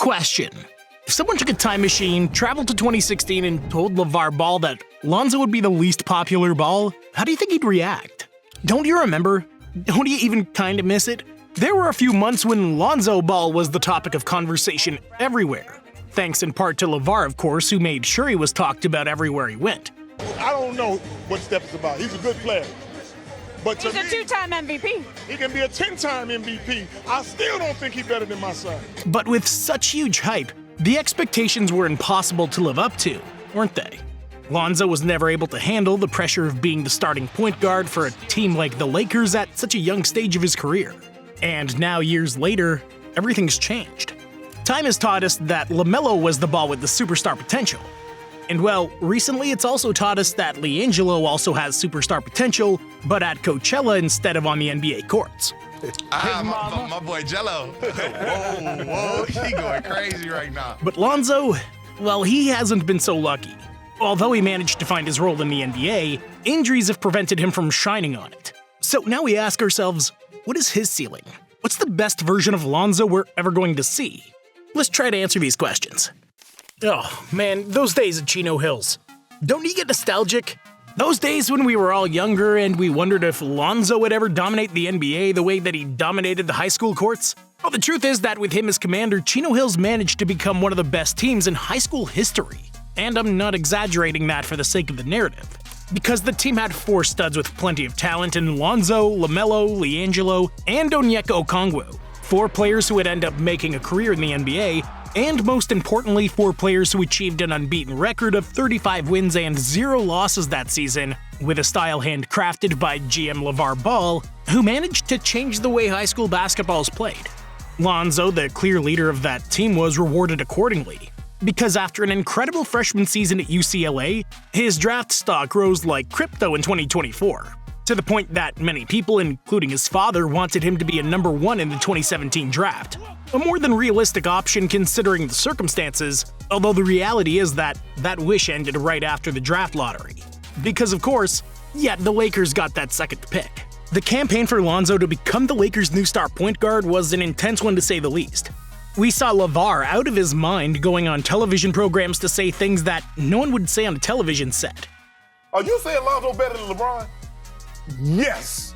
Question: if someone took a time machine, traveled to 2016, and told LaVar Ball that Lonzo would be the least popular Ball, how do you think he'd react? Don't you remember? Don't you even kinda miss it? There were a few months when Lonzo Ball was the topic of conversation everywhere. Thanks in part to LaVar, of course, who made sure he was talked about everywhere he went. I don't know what Steph is about. He's a good player. But He's a two-time MVP. He can be a 10-time MVP. I still don't think he's better than my son. But with such huge hype, the expectations were impossible to live up to, weren't they? Lonzo was never able to handle the pressure of being the starting point guard for a team like the Lakers at such a young stage of his career. And now, years later, everything's changed. Time has taught us that Lamelo was the Ball with the superstar potential. And well, recently it's also taught us that LiAngelo also has superstar potential, but at Coachella instead of on the NBA courts. My boy Gelo. whoa, he going crazy right now. But Lonzo, well, he hasn't been so lucky. Although he managed to find his role in the NBA, injuries have prevented him from shining on it. So now we ask ourselves, what is his ceiling? What's the best version of Lonzo we're ever going to see? Let's try to answer these questions. Oh man, those days at Chino Hills. Don't you get nostalgic? Those days when we were all younger and we wondered if Lonzo would ever dominate the NBA the way that he dominated the high school courts? Well, the truth is that with him as commander, Chino Hills managed to become one of the best teams in high school history. And I'm not exaggerating that for the sake of the narrative. Because the team had 4 studs with plenty of talent in Lonzo, Lamelo, LiAngelo, and Onyeka Okongwu. 4 players who would end up making a career in the NBA, and most importantly, 4 players who achieved an unbeaten record of 35 wins and 0 losses that season, with a style handcrafted by GM LaVar Ball, who managed to change the way high school basketball is played. Lonzo, the clear leader of that team, was rewarded accordingly. Because after an incredible freshman season at UCLA, his draft stock rose like crypto in 2024, to the point that many people, including his father, wanted him to be a number 1 in the 2017 draft. A more than realistic option considering the circumstances, although the reality is that that wish ended right after the draft lottery. Because of course, the Lakers got that second pick. The campaign for Lonzo to become the Lakers' new star point guard was an intense one to say the least. We saw LaVar out of his mind going on television programs to say things that no one would say on a television set. Are you saying Lonzo better than LeBron? Yes.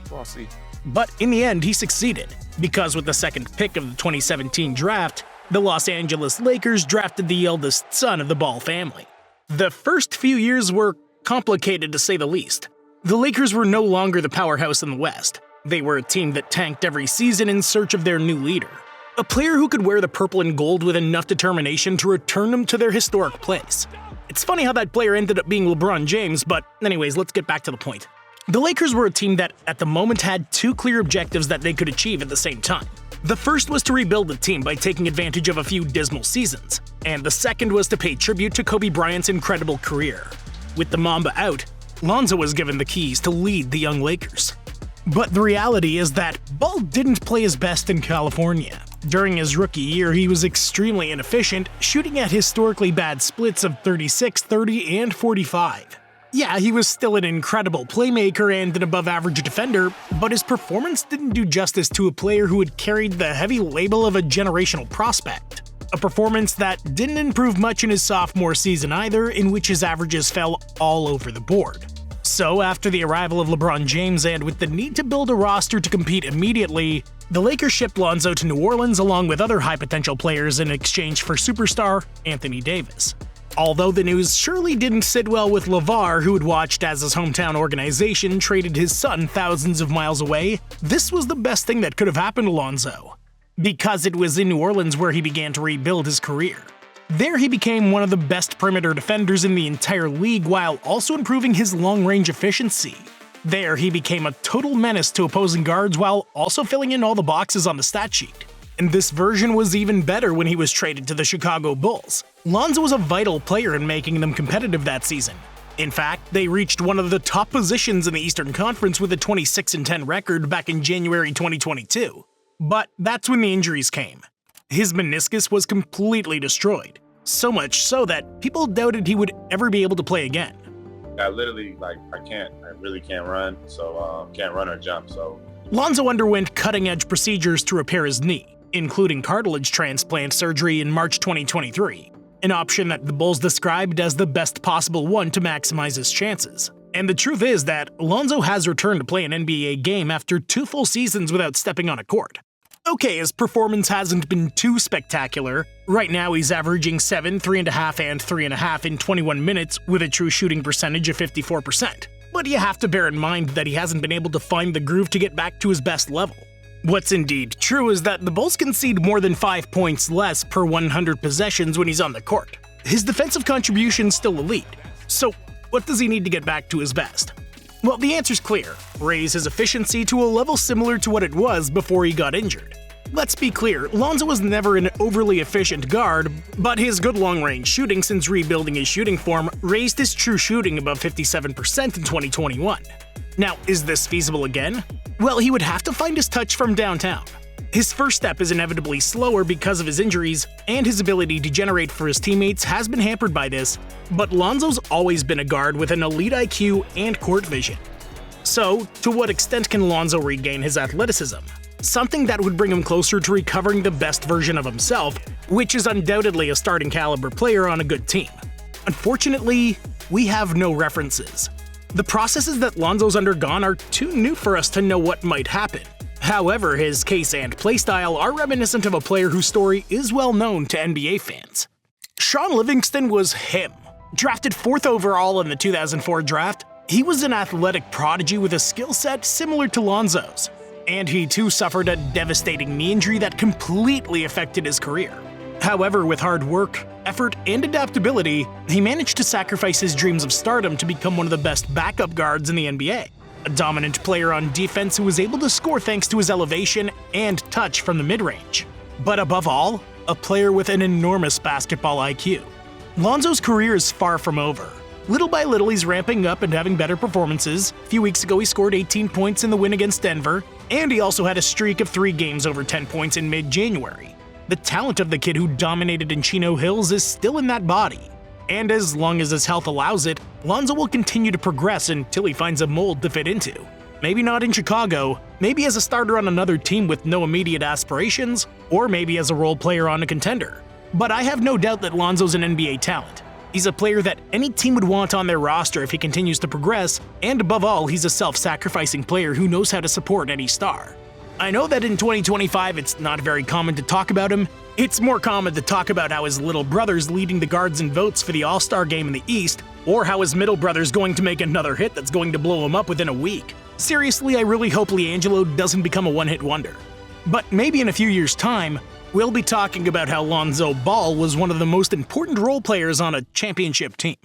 Well, I'll see. But in the end, he succeeded, because with the second pick of the 2017 draft, the Los Angeles Lakers drafted the eldest son of the Ball family. The first few years were complicated to say the least. The Lakers were no longer the powerhouse in the West. They were a team that tanked every season in search of their new leader. A player who could wear the purple and gold with enough determination to return them to their historic place. It's funny how that player ended up being LeBron James, but anyways, let's get back to the point. The Lakers were a team that, at the moment, had 2 clear objectives that they could achieve at the same time. The first was to rebuild the team by taking advantage of a few dismal seasons, and the second was to pay tribute to Kobe Bryant's incredible career. With the Mamba out, Lonzo was given the keys to lead the young Lakers. But the reality is that Ball didn't play his best in California. During his rookie year, he was extremely inefficient, shooting at historically bad splits of 36, 30, and 45. Yeah, he was still an incredible playmaker and an above-average defender, but his performance didn't do justice to a player who had carried the heavy label of a generational prospect. A performance that didn't improve much in his sophomore season either, in which his averages fell all over the board. So, after the arrival of LeBron James and with the need to build a roster to compete immediately, the Lakers shipped Lonzo to New Orleans along with other high-potential players in exchange for superstar Anthony Davis. Although the news surely didn't sit well with LaVar, who had watched as his hometown organization traded his son thousands of miles away, this was the best thing that could have happened to Lonzo. Because it was in New Orleans where he began to rebuild his career. There he became one of the best perimeter defenders in the entire league while also improving his long-range efficiency. There he became a total menace to opposing guards while also filling in all the boxes on the stat sheet. And this version was even better when he was traded to the Chicago Bulls. Lonzo was a vital player in making them competitive that season. In fact, they reached one of the top positions in the Eastern Conference with a 26-10 record back in January 2022. But that's when the injuries came. His meniscus was completely destroyed, so much so that people doubted he would ever be able to play again. I literally, I really can't run, so can't run or jump, so. Lonzo underwent cutting-edge procedures to repair his knee. including cartilage transplant surgery in March 2023, an option that the Bulls described as the best possible one to maximize his chances. And the truth is that Lonzo has returned to play an NBA game after 2 full seasons without stepping on a court. Okay, his performance hasn't been too spectacular. Right now he's averaging 7, 3.5, and 3.5 in 21 minutes with a true shooting percentage of 54%. But you have to bear in mind that he hasn't been able to find the groove to get back to his best level. What's indeed true is that the Bulls concede more than 5 points less per 100 possessions when he's on the court. His defensive contribution's still elite. So what does he need to get back to his best? Well, the answer's clear. Raise his efficiency to a level similar to what it was before he got injured. Let's be clear, Lonzo was never an overly efficient guard, but his good long-range shooting since rebuilding his shooting form raised his true shooting above 57% in 2021. Now, is this feasible again? Well, he would have to find his touch from downtown. His first step is inevitably slower because of his injuries, and his ability to generate for his teammates has been hampered by this, but Lonzo's always been a guard with an elite IQ and court vision. So, to what extent can Lonzo regain his athleticism? Something that would bring him closer to recovering the best version of himself, which is undoubtedly a starting caliber player on a good team. Unfortunately, we have no references. The processes that Lonzo's undergone are too new for us to know what might happen. However, his case and playstyle are reminiscent of a player whose story is well known to NBA fans. Shaun Livingston was him. Drafted 4th overall in the 2004 draft, he was an athletic prodigy with a skill set similar to Lonzo's. And he too suffered a devastating knee injury that completely affected his career. However, with hard work, effort, and adaptability, he managed to sacrifice his dreams of stardom to become one of the best backup guards in the NBA. A dominant player on defense who was able to score thanks to his elevation and touch from the mid-range. But above all, a player with an enormous basketball IQ. Lonzo's career is far from over. Little by little, he's ramping up and having better performances. A few weeks ago, he scored 18 points in the win against Denver, and he also had a streak of 3 games over 10 points in mid-January. The talent of the kid who dominated in Chino Hills is still in that body. And as long as his health allows it, Lonzo will continue to progress until he finds a mold to fit into. Maybe not in Chicago, maybe as a starter on another team with no immediate aspirations, or maybe as a role player on a contender. But I have no doubt that Lonzo's an NBA talent. He's a player that any team would want on their roster if he continues to progress, and above all, he's a self-sacrificing player who knows how to support any star. I know that in 2025 it's not very common to talk about him. It's more common to talk about how his little brother's leading the guards in votes for the All-Star game in the East, or how his middle brother's going to make another hit that's going to blow him up within a week. Seriously, I really hope LiAngelo doesn't become a one-hit wonder. But maybe in a few years' time, we'll be talking about how Lonzo Ball was one of the most important role players on a championship team.